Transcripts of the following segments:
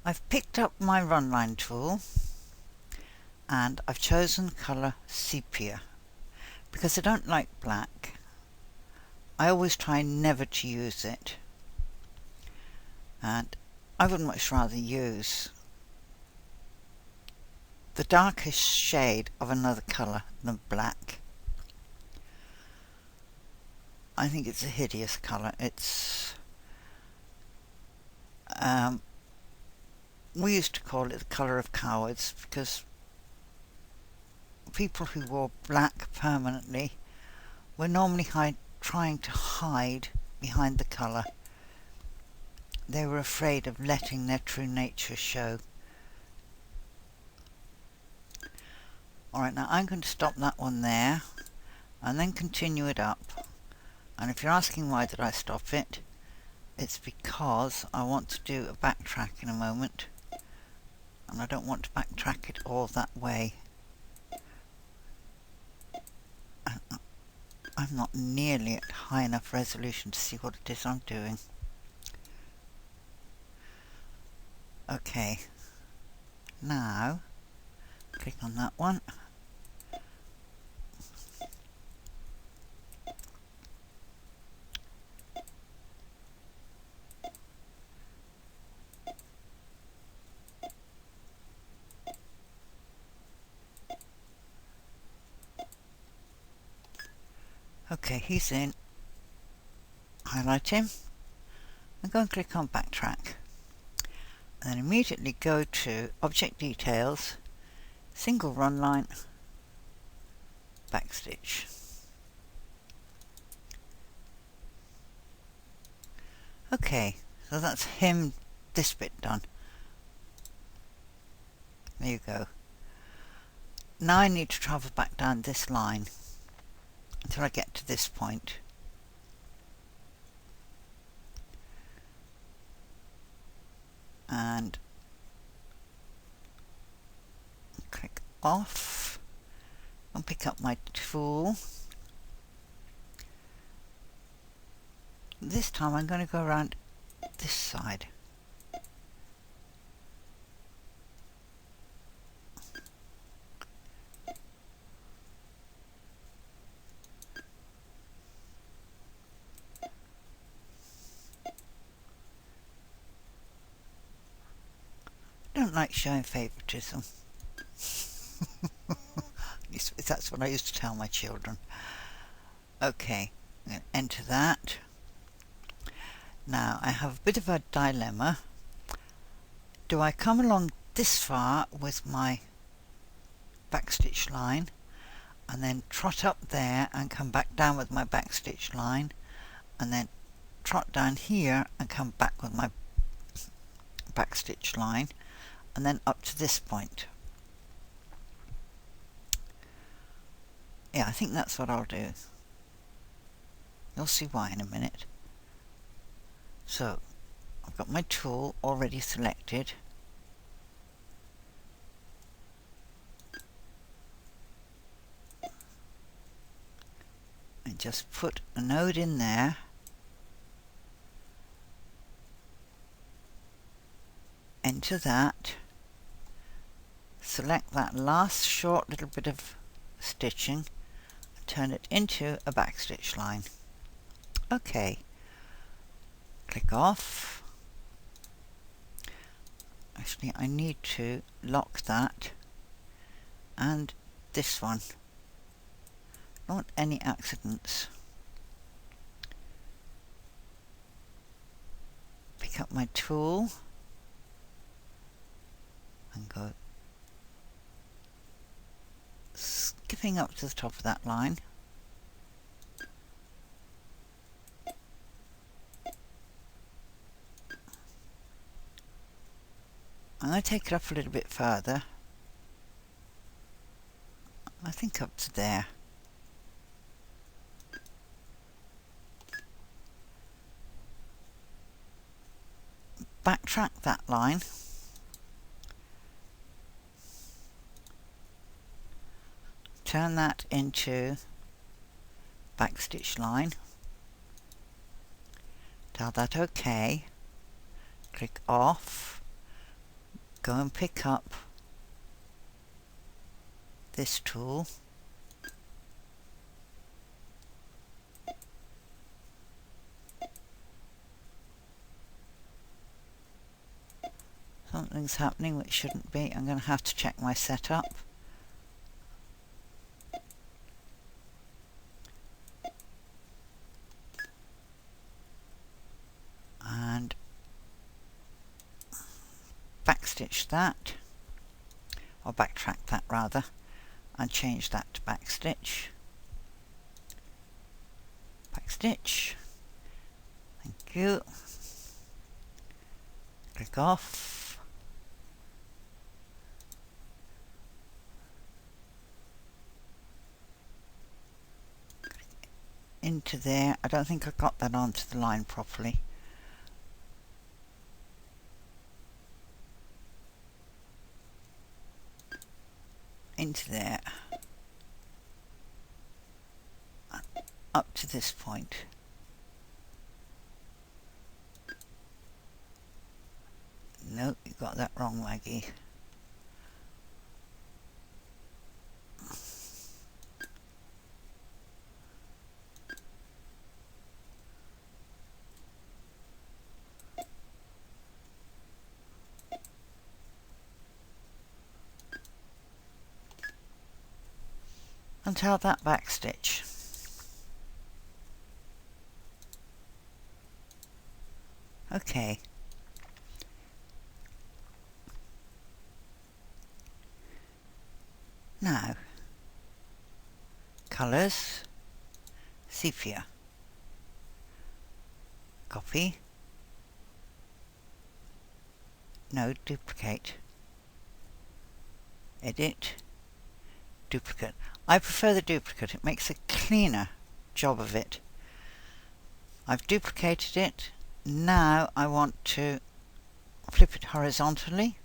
I've picked up my run line tool and I've chosen colour sepia because I don't like black. I always try never to use it, and I would much rather use the darkest shade of another colour than black. I think it's a hideous colour. It's we used to call it the colour of cowards because people who wore black permanently were normally trying to hide behind the colour. They were afraid of letting their true nature show. Alright, now I'm going to stop that one there and then continue it up. And if you're asking why did I stop it, it's because I want to do a backtrack in a moment, and I don't want to backtrack it all that way. I'm not nearly at high enough resolution to see what it is I'm doing. Okay, now click on that one. Okay, he's in. Highlight him and go and click on backtrack. And then immediately go to Object Details, Single Run Line, Backstitch. Okay, so that's him, this bit done. There you go. Now I need to travel back down this line until I get to this point. And click off and pick up my tool. This time I'm going to go around this side. I don't like showing favouritism. That's what I used to tell my children. Okay, I'm going to enter that. Now I have a bit of a dilemma. Do I come along this far with my backstitch line and then trot up there and come back down with my backstitch line, and then trot down here and come back with my backstitch line, and then up to this point? Yeah, I think that's what I'll do. You'll see why in a minute. So I've got my tool already selected. And just put a node in there. Enter that. Select that last short little bit of stitching and turn it into a backstitch line. Okay. Click off. Actually, I need to lock that and this one. I don't want any accidents. Pick up my tool and go skipping up to the top of that line. I'm going to take it up a little bit further. I think up to there. Backtrack that line. Turn that into backstitch line. Tell that OK. Click off. go and pick up this tool, something's happening which shouldn't be. I'm going to have to check my setup. And backstitch that, or backtrack that rather, and change that to backstitch. Backstitch. Thank you. Click off. Into there. I don't think I got that onto the line properly. Into there. Up to this point. No, you got that wrong, Maggie. Until that backstitch. Okay. Now, colours, sepia, copy, no, duplicate, edit, duplicate. I prefer the duplicate, it makes a cleaner job of it. I've duplicated it. Now I want to flip it horizontally,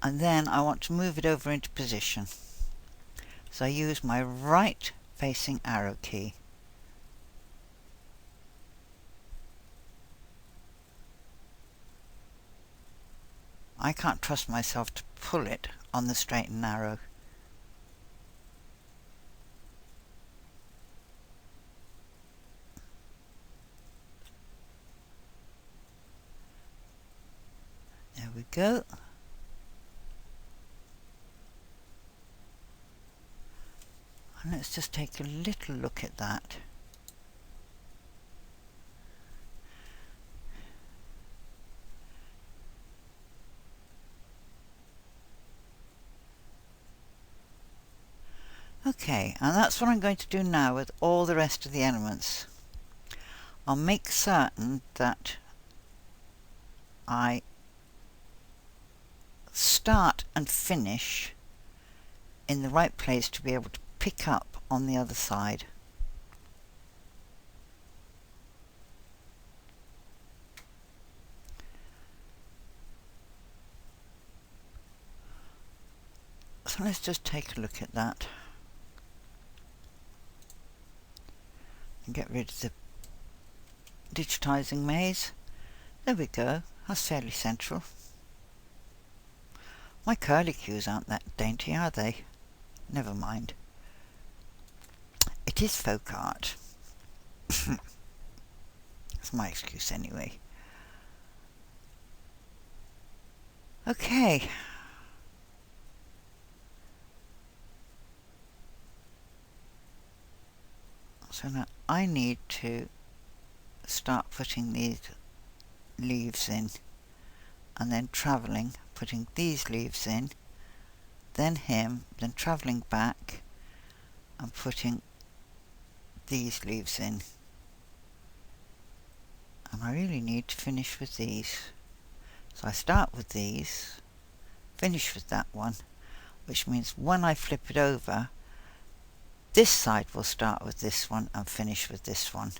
and then I want to move it over into position. So I use my right facing arrow key. I can't trust myself to pull it on the straight and narrow. There we go. And let's just take a little look at that. Okay, and that's what I'm going to do now with all the rest of the elements. I'll make certain that I start and finish in the right place to be able to pick up on the other side. So let's just take a look at that and get rid of the digitizing maze. There we go, that's fairly central. My curlicues aren't that dainty, are they? Never mind. It is folk art. That's my excuse anyway. Okay. So now I need to start putting these leaves in, and then travelling, putting these leaves in, then him, then travelling back and putting these leaves in. And I really need to finish with these. So I start with these, finish with that one, which means when I flip it over, this side will start with this one and finish with this one.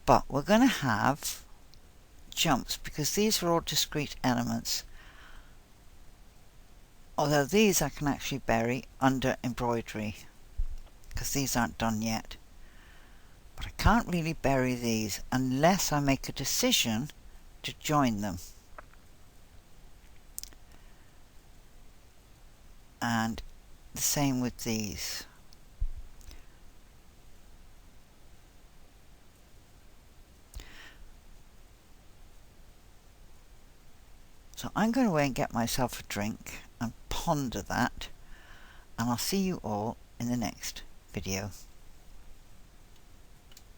But we're going to have jumps because these are all discrete elements. Although these I can actually bury under embroidery because these aren't done yet. But I can't really bury these unless I make a decision to join them. and the same with these. So I'm going away and get myself a drink and ponder that, and I'll see you all in the next video.